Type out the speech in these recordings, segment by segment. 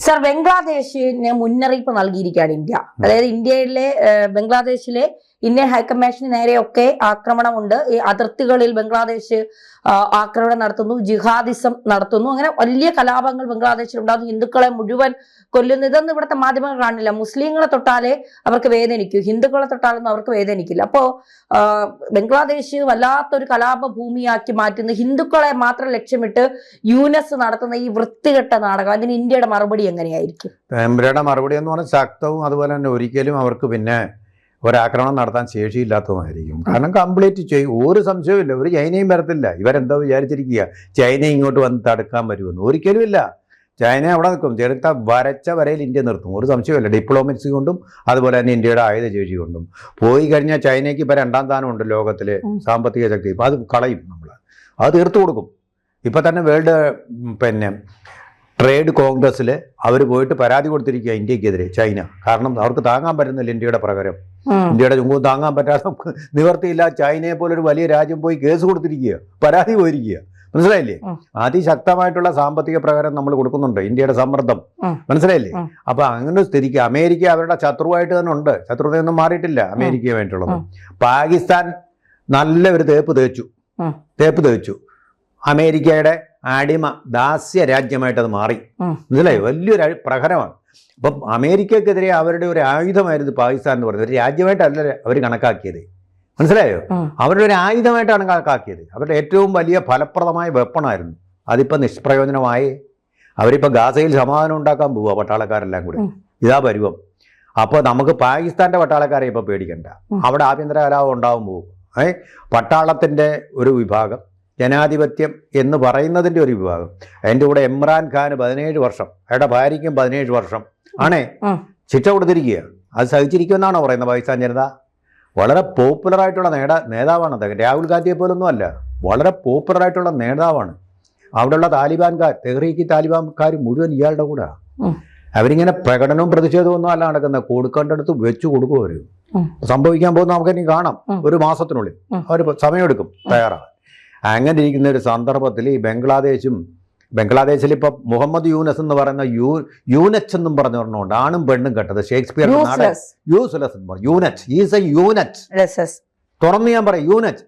Sir, ബംഗ്ലാദേശിന് മുന്നറിയിപ്പ് നൽകിയിരിക്കുകയാണ് India. അതായത് ഇന്ത്യയിലെ ബംഗ്ലാദേശിലെ ഇന്ത്യൻ ഹൈക്കമ്മീഷന് നേരെയൊക്കെ ആക്രമണമുണ്ട്. ഈ അതിർത്തികളിൽ ബംഗ്ലാദേശ് ആക്രമണം നടത്തുന്നു, ജിഹാദിസം നടത്തുന്നു, അങ്ങനെ വലിയ കലാപങ്ങൾ ബംഗ്ലാദേശിൽ ഉണ്ടാകുന്നു. ഹിന്ദുക്കളെ മുഴുവൻ കൊല്ലുന്നു. ഇതൊന്നും ഇവിടുത്തെ മാധ്യമങ്ങൾ കാണില്ല. മുസ്ലിങ്ങളെ തൊട്ടാലേ അവർക്ക് വേദനിക്കൂ, ഹിന്ദുക്കളെ തൊട്ടാലൊന്നും അവർക്ക് വേദനിക്കില്ല. അപ്പോ ബംഗ്ലാദേശ് വല്ലാത്തൊരു കലാപ ഭൂമിയാക്കി മാറ്റുന്ന, ഹിന്ദുക്കളെ മാത്രം ലക്ഷ്യമിട്ട് യൂനസ് നടത്തുന്ന ഈ വൃത്തികെട്ട നാടകം, അതിന് ഇന്ത്യയുടെ മറുപടി എങ്ങനെയായിരിക്കും? ഇന്ത്യയുടെ മറുപടി എന്ന് പറഞ്ഞാൽ ശക്തവും അതുപോലെ തന്നെ ഒരിക്കലും അവർക്ക് പിന്നെ ഒരാക്രമണം നടത്താൻ ശേഷിയില്ലാത്തതുമായിരിക്കും. കാരണം കംപ്ലീറ്റ് ചെയ്യും, ഒരു സംശയവുമില്ല. ഒരു ചൈനയും വരത്തില്ല. ഇവരെന്തോ വിചാരിച്ചിരിക്കുക ചൈന ഇങ്ങോട്ട് വന്ന് തടുക്കാൻ വരുമെന്ന്. ഒരിക്കലും ഇല്ല. ചൈന അവിടെ നിൽക്കും, ചെറുത്ത വരച്ച വരയിൽ ഇന്ത്യ നിർത്തും, ഒരു സംശയമില്ല. ഡിപ്ലോമസി കൊണ്ടും അതുപോലെ തന്നെ ഇന്ത്യയുടെ ആയുധ ശേഷി കൊണ്ടും. പോയി കഴിഞ്ഞാൽ ചൈനയ്ക്ക് ഇപ്പോൾ 2ാം സ്ഥാനമുണ്ട് ലോകത്തിലെ സാമ്പത്തിക ശക്തി. ഇപ്പം അത് കളയും, നമ്മൾ അത് തീർത്തു കൊടുക്കും. ഇപ്പം തന്നെ വേൾഡ് ട്രേഡ് കോൺഗ്രസ്സിൽ അവർ പോയിട്ട് പരാതി കൊടുത്തിരിക്കുക ഇന്ത്യക്കെതിരെ ചൈന. കാരണം അവർക്ക് താങ്ങാൻ പറ്റുന്നില്ല ഇന്ത്യയുടെ പ്രകാരം. ഇന്ത്യയുടെ ചുങ്കും താങ്ങാൻ പറ്റാതെ നിവർത്തിയില്ല. ചൈനയെ പോലൊരു വലിയ രാജ്യം പോയി കേസ് കൊടുത്തിരിക്കുക, പരാതി പോയിരിക്കുക. മനസ്സിലായില്ലേ? അതിശക്തമായിട്ടുള്ള സാമ്പത്തിക പ്രകാരം നമ്മൾ കൊടുക്കുന്നുണ്ട്, ഇന്ത്യയുടെ സമ്മർദ്ദം. മനസ്സിലായില്ലേ? അപ്പൊ അങ്ങനെ സ്ഥിതിക്ക് അമേരിക്ക അവരുടെ ശത്രുവായിട്ട് തന്നെ ഉണ്ട്. ശത്രുതയൊന്നും മാറിയിട്ടില്ല അമേരിക്കയെ വേണ്ടിയിട്ടുള്ളത്. പാകിസ്ഥാൻ നല്ല ഒരു തേപ്പ് തേച്ചു. അമേരിക്കയുടെ അടിമ ദാസ്യ രാജ്യമായിട്ട് അത് മാറി. മനസ്സിലായി? വലിയൊരു പ്രഹരമാണ്. അപ്പം അമേരിക്കക്കെതിരെ അവരുടെ ഒരു ആയുധമായിരുന്നു പാകിസ്ഥാൻ എന്ന് പറയുന്നത്. ഒരു രാജ്യമായിട്ടല്ല അവർ കണക്കാക്കിയത്. മനസ്സിലായോ? അവരുടെ ഒരു ആയുധമായിട്ടാണ് കണക്കാക്കിയത്. അവരുടെ ഏറ്റവും വലിയ ഫലപ്രദമായ വെപ്പണായിരുന്നു. അതിപ്പോൾ നിഷ്പ്രയോജനമായി. അവരിപ്പോൾ ഗാസയിൽ സമാധാനം ഉണ്ടാക്കാൻ പോവുക, പട്ടാളക്കാരെല്ലാം കൂടി. ഇതാ പരുവം. അപ്പോൾ നമുക്ക് പാകിസ്ഥാൻ്റെ പട്ടാളക്കാരെ ഇപ്പോൾ പേടിക്കണ്ട. അവിടെ ആഭ്യന്തര കലാപം ഉണ്ടാവും പോകും. പട്ടാളത്തിൻ്റെ ഒരു വിഭാഗം, ജനാധിപത്യം എന്ന് പറയുന്നതിൻ്റെ ഒരു വിഭാഗം. അതിൻ്റെ കൂടെ ഇമ്രാൻ ഖാന് 17 വർഷം, അയാളുടെ ഭാര്യയ്ക്കും 17 വർഷം ആണേ ശിക്ഷ കൊടുത്തിരിക്കുക. അത് സഹിച്ചിരിക്കുമെന്നാണോ പറയുന്നത് പാകിസ്ഥാൻ ജനത? വളരെ പോപ്പുലറായിട്ടുള്ള നേതാവാണ് അദ്ദേഹം. രാഹുൽ ഗാന്ധിയെ പോലൊന്നും അല്ല, വളരെ പോപ്പുലറായിട്ടുള്ള നേതാവാണ്. അവിടെയുള്ള താലിബാൻകാർ, തെഹ്രീക്ക് താലിബാൻകാർ മുഴുവൻ ഇയാളുടെ കൂടെ. അവരിങ്ങനെ പ്രകടനവും പ്രതിഷേധവും ഒന്നും അല്ല നടക്കുന്നത്, കൊടുക്കേണ്ടടുത്ത് വെച്ച് കൊടുക്കും. അവർ സംഭവിക്കാൻ പോകുന്ന നമുക്കിനി കാണാം. ഒരു മാസത്തിനുള്ളിൽ അവർ സമയമെടുക്കും തയ്യാറാണ്. അങ്ങനെ ഇരിക്കുന്ന ഒരു സന്ദർഭത്തിൽ ഈ ബംഗ്ലാദേശിൽ ഇപ്പം മുഹമ്മദ് യൂനസ് എന്ന് പറയുന്ന യൂനച്ച് എന്നും പറഞ്ഞുകൊണ്ട് ആണും പെണ്ണും കെട്ടത് ഷേക്സ്പിയർ യൂസ്ലെസ് എന്ന് പറഞ്ഞു. യൂനച്ച് തുറന്ന് ഞാൻ പറയാം, യൂനച്ച്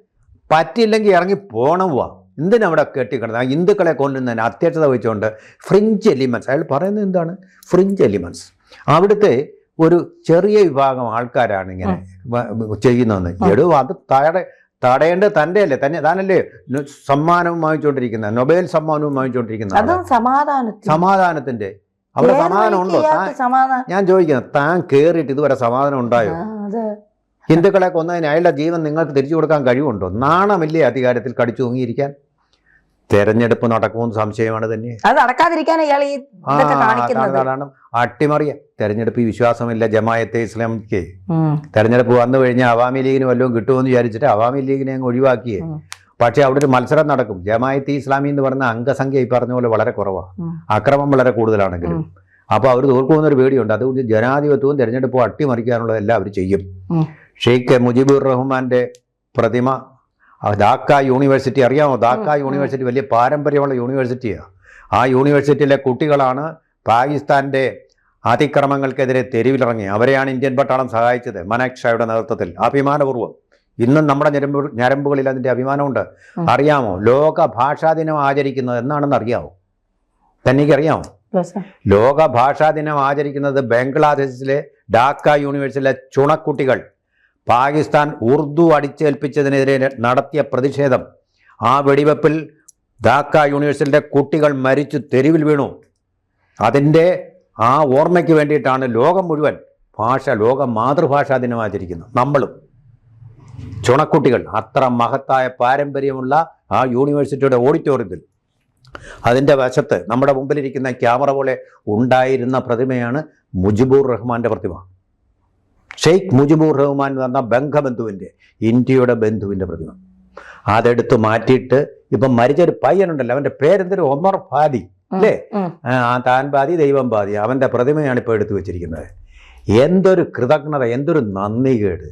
പറ്റില്ലെങ്കിൽ ഇറങ്ങി പോണവാ. എന്തിനവിടെ കെട്ടിക്കിടന്നത്? ആ ഹിന്ദുക്കളെ കൊണ്ടുവന്നതിന് അധ്യക്ഷത വഹിച്ചുകൊണ്ട് ഫ്രിഞ്ച് എലിമെൻറ്റ്സ്, അയാൾ പറയുന്നത് എന്താണ്? Fringe elements. അവിടുത്തെ ഒരു ചെറിയ വിഭാഗം ആൾക്കാരാണ് ഇങ്ങനെ ചെയ്യുന്നതെന്ന്. അത് തടയേണ്ടത് തൻ്റെ അല്ലേ, താനല്ലേ സമ്മാനവും വാങ്ങിച്ചുകൊണ്ടിരിക്കുന്നത്, നൊബേൽ സമ്മാനവും വാങ്ങിച്ചുകൊണ്ടിരിക്കുന്നത്. സമാധാനത്തിന്റെ അവിടെ സമാധാനം ഉണ്ടോ? ഞാൻ ചോദിക്കുന്നത്, താൻ കയറിയിട്ട് ഇതുവരെ സമാധാനം ഉണ്ടായോ? ഹിന്ദുക്കളെ കൊന്നതിന് അയാളുടെ ജീവൻ നിങ്ങൾക്ക് തിരിച്ചു കൊടുക്കാൻ കഴിവുണ്ടോ? നാണമില്ലേ അധികാരത്തിൽ കടിച്ചു തൂങ്ങിയിരിക്കാൻ? തെരഞ്ഞെടുപ്പ് നടക്കുമെന്ന് സംശയമാണ് തന്നെ. അട്ടിമറിയ തെരഞ്ഞെടുപ്പ് വിശ്വാസമില്ല ജമായത്തെ ഇസ്ലാമിക്ക്. തെരഞ്ഞെടുപ്പ് വന്നു കഴിഞ്ഞാൽ അവാമി ലീഗിന് വല്ലതും കിട്ടുമെന്ന് വിചാരിച്ചിട്ട് അവാമി ലീഗിനെ അങ്ങ് ഒഴിവാക്കിയേ. പക്ഷേ അവിടെ ഒരു മത്സരം നടക്കും. ജമായത്തെ ഇസ്ലാമി എന്ന് പറയുന്ന അംഗസംഖ്യ ഈ പറഞ്ഞ പോലെ വളരെ കുറവാണ്, അക്രമം വളരെ കൂടുതലാണെങ്കിലും. അപ്പോൾ അവർ തോൽക്കുമെന്നൊരു പേടിയുണ്ട്. അതുകൊണ്ട് ജനാധിപത്യവും തെരഞ്ഞെടുപ്പും അട്ടിമറിക്കാനുള്ളതെല്ലാം അവർ ചെയ്യും. ഷെയ്ഖ് മുജിബുർ റഹ്മാന്റെ പ്രതിമ ധാക്ക യൂണിവേഴ്സിറ്റി അറിയാമോ? ധാക്ക യൂണിവേഴ്സിറ്റി വലിയ പാരമ്പര്യമുള്ള യൂണിവേഴ്സിറ്റിയാണ്. ആ യൂണിവേഴ്സിറ്റിയിലെ കുട്ടികളാണ് പാകിസ്ഥാൻ്റെ അതിക്രമങ്ങൾക്കെതിരെ തെരുവിലിറങ്ങി. അവരെയാണ് ഇന്ത്യൻ പട്ടാളം സഹായിച്ചത് മനക് ഷായുടെ നേതൃത്വത്തിൽ, അഭിമാനപൂർവ്വം. ഇന്നും നമ്മുടെ ഞരമ്പുകളിൽ അതിൻ്റെ അഭിമാനമുണ്ട്. അറിയാമോ ലോക ഭാഷാ ദിനം ആചരിക്കുന്നത് എന്നാണെന്ന് അറിയാമോ? തനിക്കറിയാമോ? ലോക ഭാഷാ ദിനം ആചരിക്കുന്നത് ബംഗ്ലാദേശിലെ ധാക്ക യൂണിവേഴ്സിറ്റിയിലെ ചുണക്കുട്ടികൾ പാകിസ്ഥാൻ ഉറുദു അടിച്ചേൽപ്പിച്ചതിനെതിരെ നടത്തിയ പ്രതിഷേധം. ആ വെടിവെപ്പിൽ ധാക്ക യൂണിവേഴ്സിറ്റിയിലെ കുട്ടികൾ മരിച്ചു തെരുവിൽ വീണു. അതിൻ്റെ ആ ഓർമ്മയ്ക്ക് വേണ്ടിയിട്ടാണ് ലോകം മുഴുവൻ ലോക മാതൃഭാഷാ ദിനം ആചരിക്കുന്നത്. നമ്മളും ചുണക്കുട്ടികൾ, അത്ര മഹത്തായ പാരമ്പര്യമുള്ള ആ യൂണിവേഴ്സിറ്റിയുടെ ഓഡിറ്റോറിയത്തിൽ അതിൻ്റെ വശത്ത് നമ്മുടെ മുമ്പിലിരിക്കുന്ന ക്യാമറ പോലെ ഉണ്ടായിരുന്ന പ്രതിമയാണ് മുജിബുർ റഹ്മാൻ്റെ പ്രതിമ. ഷെയ്ഖ് മുജിബുർ റഹ്മാൻ എന്ന് പറഞ്ഞ ബംഗബന്ധുവിൻ്റെ, ഇന്ത്യയുടെ ബന്ധുവിൻ്റെ പ്രതിമ. അതെടുത്ത് മാറ്റിയിട്ട് ഇപ്പം മരിച്ചൊരു പയ്യനുണ്ടല്ലോ, അവൻ്റെ പേരെന്തൊരു ഒമർ ഫാദി അല്ലേ? താൻ പാതി ദൈവം പാതി, അവൻ്റെ പ്രതിമയാണ് ഇപ്പോൾ എടുത്തു വെച്ചിരിക്കുന്നത്. എന്തൊരു കൃതജ്ഞത, എന്തൊരു നന്ദികേട്.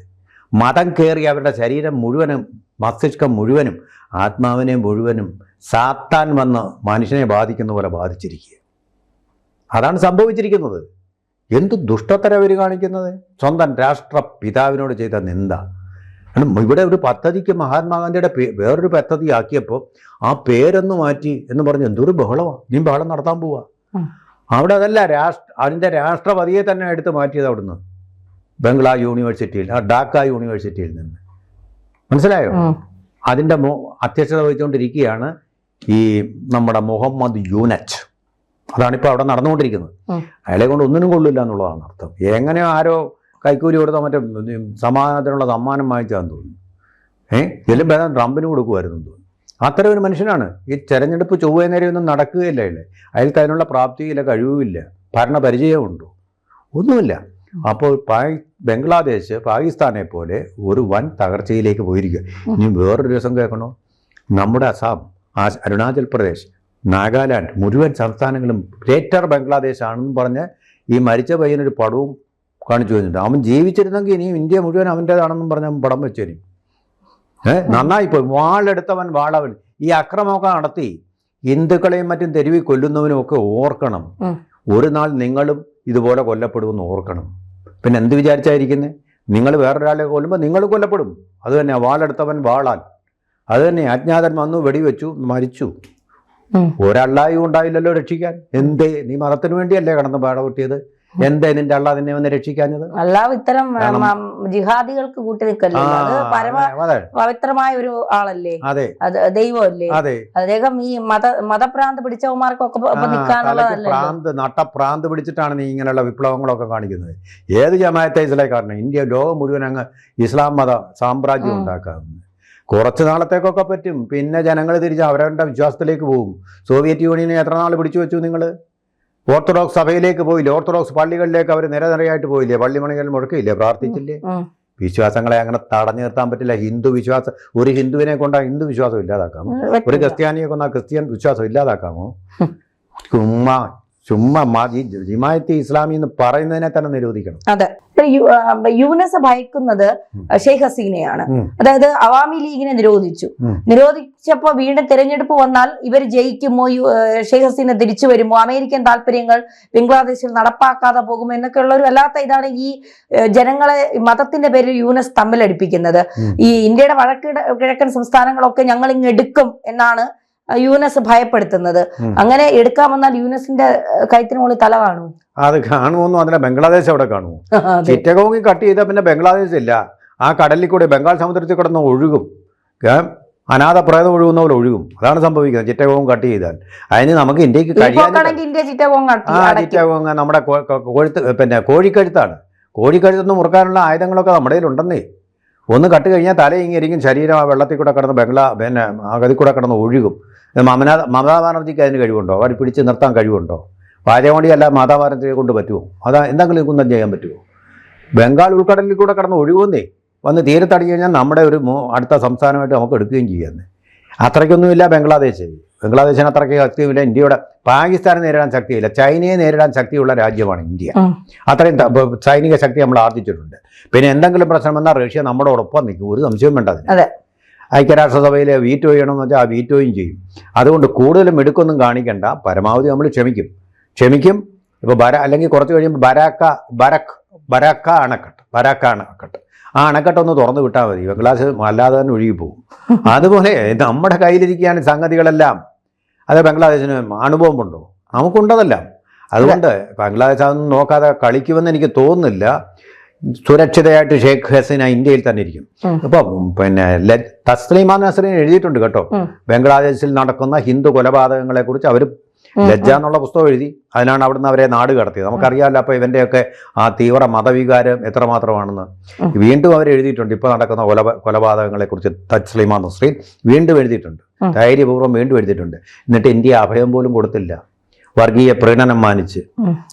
മതം കയറി അവരുടെ ശരീരം മുഴുവനും, മസ്തിഷ്കം മുഴുവനും, ആത്മാവിനെ മുഴുവനും സാത്താൻ വന്ന് മനുഷ്യനെ ബാധിക്കുന്ന പോലെ ബാധിച്ചിരിക്കുക. അതാണ് സംഭവിച്ചിരിക്കുന്നത്. എന്ത് ദുഷ്ടത്തരം അവർ കാണിക്കുന്നത്. സ്വന്തം രാഷ്ട്രപിതാവിനോട് ചെയ്ത നിന്ദ. ഇവിടെ ഒരു പദ്ധതിക്ക് മഹാത്മാഗാന്ധിയുടെ വേറൊരു പദ്ധതി ആക്കിയപ്പോൾ ആ പേരൊന്ന് മാറ്റി എന്ന് പറഞ്ഞ് എന്തൊരു ബഹളമാണ്. നീ ബഹളം നടത്താൻ പോവാ. അവിടെ അതല്ല, അതിൻ്റെ രാഷ്ട്രപതിയെ തന്നെ എടുത്ത് മാറ്റിയത് അവിടുന്ന്, ബംഗ്ലാ യൂണിവേഴ്സിറ്റിയിൽ, ഡാക്ക യൂണിവേഴ്സിറ്റിയിൽ നിന്ന്. മനസ്സിലായോ? അതിൻ്റെ അധ്യക്ഷത വഹിച്ചുകൊണ്ടിരിക്കുകയാണ് ഈ നമ്മുടെ മുഹമ്മദ് യൂനസ്. അതാണിപ്പോൾ അവിടെ നടന്നുകൊണ്ടിരിക്കുന്നത്. അയാളെ കൊണ്ട് ഒന്നിനും കൊള്ളില്ല എന്നുള്ളതാണ് അർത്ഥം. എങ്ങനെയോ ആരോ കൈക്കൂലി കൊടുത്താൽ മറ്റേ സമാധാനത്തിനുള്ള സമ്മാനം വാങ്ങിച്ചാന്ന് തോന്നുന്നു. ഇതിലും ഭേദം ട്രംപിന് കൊടുക്കുമായിരുന്നു തോന്നുന്നു. അത്തരം ഒരു മനുഷ്യനാണ്. ഈ തെരഞ്ഞെടുപ്പ് ചൊവ്വ നേരെയൊന്നും നടക്കുകയില്ല. അയാൾക്ക് അതിനുള്ള പ്രാപ്തിയില്ല, കഴിവുമില്ല, ഭരണപരിചയമുണ്ടോ, ഒന്നുമില്ല. അപ്പോൾ ബംഗ്ലാദേശ് പാകിസ്ഥാനെ പോലെ ഒരു വൻ തകർച്ചയിലേക്ക് പോയിരിക്കുക. ഇനി വേറൊരു ദിവസം കേൾക്കണോ, നമ്മുടെ അസം, അരുണാചൽ പ്രദേശ്, നാഗാലാൻഡ് മുഴുവൻ സംസ്ഥാനങ്ങളും ഗ്രേറ്റർ ബംഗ്ലാദേശ് ആണെന്ന് പറഞ്ഞ് ഈ മരിച്ച പയ്യനൊരു പടവും കാണിച്ചു കഴിഞ്ഞിട്ട്, അവൻ ജീവിച്ചിരുന്നെങ്കിൽ ഇനിയും ഇന്ത്യ മുഴുവൻ അവൻ്റേതാണെന്നും പറഞ്ഞ് അവൻ പടം വെച്ചേരും. നന്നായിപ്പോയി. വാളെടുത്തവൻ വാളവൻ. ഈ അക്രമമൊക്കെ നടത്തി ഹിന്ദുക്കളെയും മറ്റും തെരുവിൽ കൊല്ലുന്നവനും ഒക്കെ ഓർക്കണം, ഒരു നാൾ നിങ്ങളും ഇതുപോലെ കൊല്ലപ്പെടുമെന്ന് ഓർക്കണം. പിന്നെ എന്ത് വിചാരിച്ചായിരിക്കുന്നത്? നിങ്ങൾ വേറൊരാളെ കൊല്ലുമ്പോൾ നിങ്ങൾ കൊല്ലപ്പെടും. അത് തന്നെ, വാളെടുത്തവൻ വാളാൻ. അത് തന്നെ, അജ്ഞാതൻ വന്നു, വെടിവെച്ചു, മരിച്ചു. ഒരള്ളായും ഉണ്ടായില്ലല്ലോ രക്ഷിക്കാൻ. എന്തേ നീ മതത്തിന് വേണ്ടിയല്ലേ കടന്ന് പാടപൊട്ടിയത്? എന്തേ നിന്റെ അള്ളാഹ് നിന്നെ വന്ന് രക്ഷിക്കാഞ്ഞത്? അള്ളാഹ് ഇത്തരം ജിഹാദികൾക്ക് കൂട്ടി നിൽക്കല്ലേ? അത് പവിത്രമായ ഒരു ആളല്ലേ, ദൈവമല്ലേ? അദ്ദേഹം ഈ മതഭ്രാന്ത് പിടിച്ചവന്മാർക്കൊക്കെ നിൽക്കാനുള്ളതല്ല. നട്ടഭ്രാന്ത് പിടിച്ചിട്ടാണ് നീ ഇങ്ങനെയുള്ള വിപ്ലവങ്ങളൊക്കെ കാണിക്കുന്നത്. ഏത് ജമാഅത്തെ ഇസ്ലാമിക്കാരനെ ഇന്ത്യ ലോകം മുഴുവൻ അങ്ങ് ഇസ്ലാം മത സാമ്രാജ്യം ഉണ്ടാക്കാറുണ്ട്. കുറച്ച് നാളത്തേക്കൊക്കെ പറ്റും, പിന്നെ ജനങ്ങൾ തിരിച്ച് അവരവരുടെ വിശ്വാസത്തിലേക്ക് പോകും. സോവിയറ്റ് യൂണിയനെ എത്ര നാൾ പിടിച്ചു വെച്ചു നിങ്ങൾ? ഓർത്തഡോക്സ് സഭയിലേക്ക് പോയില്ലേ? ഓർത്തഡോക്സ് പള്ളികളിലേക്ക് അവർ നിരനിരയായിട്ട് പോയില്ലേ? പള്ളിമണികൾ മുടക്കിയില്ലേ? പ്രാർത്ഥിച്ചില്ലേ? വിശ്വാസങ്ങളെ അങ്ങനെ തടഞ്ഞു നിർത്താൻ പറ്റില്ല. ഹിന്ദു വിശ്വാസം, ഒരു ഹിന്ദുവിനെ കൊണ്ടാൽ ഹിന്ദു വിശ്വാസം ഇല്ലാതാക്കാമോ? ഒരു ക്രിസ്ത്യാനിയെ കൊണ്ടാൽ ക്രിസ്ത്യൻ വിശ്വാസം ഇല്ലാതാക്കാമോ? ചുമ്മാ ജമാഅത്തെ ഇസ്ലാമി എന്ന് പറയുന്നതിനെ തന്നെ നിരോധിക്കണം. അതെ, യൂനസ് ഭയക്കുന്നത് ഷെയ്ഖ് ഹസീനയാണ്. അതായത് അവാമി ലീഗിനെ നിരോധിച്ചപ്പോ വീണ്ടും തെരഞ്ഞെടുപ്പ് വന്നാൽ ഇവർ ജയിക്കുമോ, ഷെയ്ഖ് ഹസീന തിരിച്ചു വരുമോ, അമേരിക്കൻ താല്പര്യങ്ങൾ ബംഗ്ലാദേശിൽ നടപ്പാക്കാതെ പോകുമോ എന്നൊക്കെയുള്ള ഒരു വല്ലാത്ത ഇതാണ് ഈ ജനങ്ങളെ മതത്തിന്റെ പേരിൽ യൂനസ് തമ്മിലടിപ്പിക്കുന്നത്. ഈ ഇന്ത്യയുടെ കിഴക്കൻ സംസ്ഥാനങ്ങളൊക്കെ ഞങ്ങൾ ഇങ്ങ് എടുക്കും എന്നാണ് യൂനസ് ഭയപ്പെടുത്തുന്നത്. അങ്ങനെ എടുക്കാൻ വന്നാൽ യൂനസിന്റെ കഴുത്തിന് മുകളിൽ തല കാണുമോ? അത് കാണുമോന്നും അതിലെ ബംഗ്ലാദേശ് അവിടെ കാണുമോ? ചിറ്റഗോങ് കട്ട് ചെയ്താൽ പിന്നെ ബംഗ്ലാദേശ് ഇല്ല. ആ കടലിൽ കൂടെ ബംഗാൾ സമുദ്രത്തിൽ കിടന്ന് ഒഴുകും, അനാഥ പ്രേതം ഒഴുകുന്ന പോലെ ഒഴുകും. അതാണ് സംഭവിക്കുന്നത് ചിറ്റഗോങ് കട്ട് ചെയ്താൽ. അതിന് നമുക്ക് ഇന്ത്യക്ക് ചിറ്റഗോങ് നമ്മുടെ പിന്നെ കോഴിക്കഴുത്താണ്. കോഴിക്കഴുത്തൊന്നും മുറുക്കാനുള്ള ആയുധങ്ങളൊക്കെ നമ്മുടെ കയ്യിലുണ്ടെന്നേ. ഒന്ന് കട്ട് കഴിഞ്ഞാൽ തല ഇങ്ങിരിക്കും, ശരീരം ആ വെള്ളത്തിൽ കൂടെ കിടന്ന് പിന്നെ അകത്തിൽ കൂടെ കിടന്ന് ഒഴുകും. മമതാ ബാനർജിക്ക് അതിന് കഴിവുണ്ടോ? അവർ പിടിച്ച് നിർത്താൻ കഴിവുണ്ടോ? പാചകമടിയല്ല മമതാ ബാനർജിയെ കൊണ്ട് പറ്റുമോ? അതാ എന്തെങ്കിലും കുന്തം ചെയ്യാൻ പറ്റുമോ? ബംഗാൾ ഉൾക്കടലിൽ കൂടെ കിടന്ന് ഒഴുകുന്നേ, വന്ന് തീരത്തടിഞ്ഞു കഴിഞ്ഞാൽ നമ്മുടെ ഒരു അടുത്ത സംസ്ഥാനമായിട്ട് നമുക്ക് എടുക്കുകയും ചെയ്യാമെന്ന്. അത്രയ്ക്കൊന്നുമില്ല ബംഗ്ലാദേശിന് അത്രയ്ക്ക് ശക്തിയുമില്ല. ഇന്ത്യയുടെ പാകിസ്ഥാനെ നേരിടാൻ ശക്തിയില്ല. ചൈനയെ നേരിടാൻ ശക്തിയുള്ള രാജ്യമാണ് ഇന്ത്യ. അത്രയും സൈനിക ശക്തി നമ്മൾ ആർജിച്ചിട്ടുണ്ട്. പിന്നെ എന്തെങ്കിലും പ്രശ്നം വന്നാൽ റഷ്യ നമ്മളോടൊപ്പം നിൽക്കും, ഒരു സംശയവും വേണ്ട. ഐക്യരാഷ്ട്രസഭയിൽ വീറ്റോ ചെയ്യണമെന്ന് വെച്ചാൽ ആ വീറ്റോയും ചെയ്യും. അതുകൊണ്ട് കൂടുതലും എടുക്കൊന്നും കാണിക്കണ്ട, പരമാവധി നമ്മൾ ക്ഷമിക്കും. ഇപ്പോൾ അല്ലെങ്കിൽ കുറച്ച് കഴിയുമ്പോൾ ബരാക്ക അണക്കെട്ട് ആ അണക്കെട്ടൊന്ന് തുറന്നു വിട്ടാൽ മതി, ബംഗ്ലാദേശ് അല്ലാതെ തന്നെ ഒഴുകിപ്പോകും. അതുപോലെ നമ്മുടെ കയ്യിലിരിക്കുകയാണ് സംഗതികളെല്ലാം. അത് ബംഗ്ലാദേശിന് അണുബോംബുണ്ടോ? നമുക്കുണ്ടതെല്ലാം. അതുകൊണ്ട് ബംഗ്ലാദേശ് അതൊന്നും നോക്കാതെ കളിക്കുമെന്ന് എനിക്ക് തോന്നുന്നില്ല. സുരക്ഷിതയായിട്ട് ഷെയ്ഖ് ഹസീന ഇന്ത്യയിൽ തന്നെ ഇരിക്കും. ഇപ്പം പിന്നെ തസ്ലീമ നസ്രീൻ എഴുതിയിട്ടുണ്ട് കേട്ടോ, ബംഗ്ലാദേശിൽ നടക്കുന്ന ഹിന്ദു കൊലപാതകങ്ങളെ കുറിച്ച്. അവർ ലജ്ജ എന്നുള്ള പുസ്തകം എഴുതി, അതിനാണ് അവിടുന്ന് അവരെ നാട് കടത്തിയത്. നമുക്കറിയാമല്ലോ അപ്പോൾ ഇവൻ്റെയൊക്കെ ആ തീവ്ര മതവികാരം എത്രമാത്രമാണെന്ന്. വീണ്ടും അവർ എഴുതിയിട്ടുണ്ട്, ഇപ്പോൾ നടക്കുന്ന കൊലപാതകങ്ങളെക്കുറിച്ച് തസ്ലീമ നസ്രീൻ വീണ്ടും എഴുതിയിട്ടുണ്ട്, ധൈര്യപൂർവ്വം വീണ്ടും എഴുതിയിട്ടുണ്ട്. എന്നിട്ട് ഇന്ത്യ അഭയം പോലും കൊടുത്തില്ല, വർഗീയ പ്രീണനം മാനിച്ച്.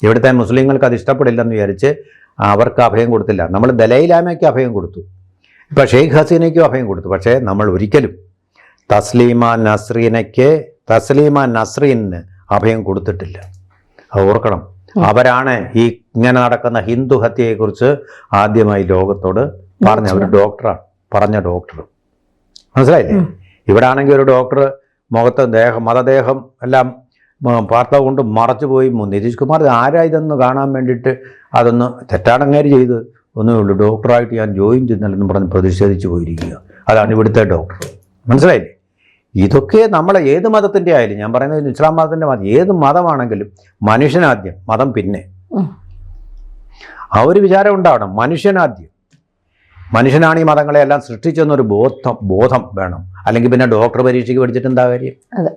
ഇവിടുത്തെ മുസ്ലിങ്ങൾക്ക് അത് ഇഷ്ടപ്പെടില്ലെന്ന് വിചാരിച്ച് അവർക്ക് അഭയം കൊടുത്തില്ല. നമ്മൾ ദലൈലാമയ്ക്ക് അഭയം കൊടുത്തു, ഇപ്പോൾ ഷെയ്ഖ് ഹസീനയ്ക്കും അഭയം കൊടുത്തു. പക്ഷേ നമ്മൾ ഒരിക്കലും തസ്ലീമ നസ്രീന് അഭയം കൊടുത്തിട്ടില്ല. അത് ഓർക്കണം. അവരാണ് ഈ ഇങ്ങനെ നടക്കുന്ന ഹിന്ദു ഹത്യയെക്കുറിച്ച് ആദ്യമായി ലോകത്തോട് പറഞ്ഞ ഒരു ഡോക്ടറാണ്, പറഞ്ഞ ഡോക്ടർ. മനസ്സിലായില്ലേ? ഇവിടെ ആണെങ്കിൽ ഒരു ഡോക്ടർ മുഖത്ത് മതദേഹം എല്ലാം വാർത്ത കൊണ്ട് മറച്ചു പോയി. നിതീഷ് കുമാർ ആരാ ഇതെന്ന് കാണാൻ വേണ്ടിയിട്ട് അതൊന്ന് തെറ്റാണങ്ങേര് ചെയ്ത് ഒന്നേ ഉള്ളൂ. ഡോക്ടറായിട്ട് ഞാൻ ജോയിൻ ചെയ്യുന്നില്ലെന്ന് പറഞ്ഞ് പ്രതിഷേധിച്ച് പോയിരിക്കുക. അതാണ് ഇവിടുത്തെ ഡോക്ടർ. മനസ്സിലായില്ലേ? ഇതൊക്കെ നമ്മളെ ഏത് മതത്തിൻ്റെ ആയാലും, ഞാൻ പറയുന്നത് ഇസ്ലാം മതത്തിൻ്റെ മതം, ഏത് മതമാണെങ്കിലും മനുഷ്യനാദ്യം, മതം പിന്നെ. ആ ഒരു വിചാരം ഉണ്ടാവണം. മനുഷ്യനാദ്യം. മനുഷ്യനാണ് ഈ മതങ്ങളെല്ലാം സൃഷ്ടിച്ചെന്നൊരു ബോധം വേണം. അല്ലെങ്കിൽ പിന്നെ ഡോക്ടർ പരീക്ഷയ്ക്ക് പഠിച്ചിട്ട് എന്താ കാര്യം? അതെ.